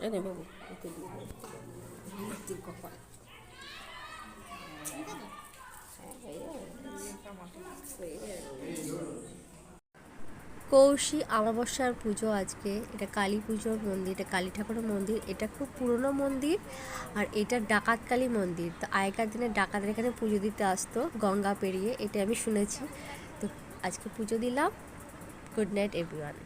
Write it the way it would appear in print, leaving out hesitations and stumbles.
এনে বাবু এতে দিয়ে তোর কপাল কৌশী অমাবস্যার পুজো আজকে। এটা কালী পুজোর মন্দির, এটা কালী ঠাকুরের মন্দির। এটা খুব পুরনো মন্দির, আর এটা ডাকাত কালী মন্দির। তো আগেকার দিনে ডাকাতের এখানে পুজো দিতে আসতো গঙ্গা পেরিয়ে, এটা আমি শুনেছি। তো আজকে পুজো দিলাম। Good night everyone.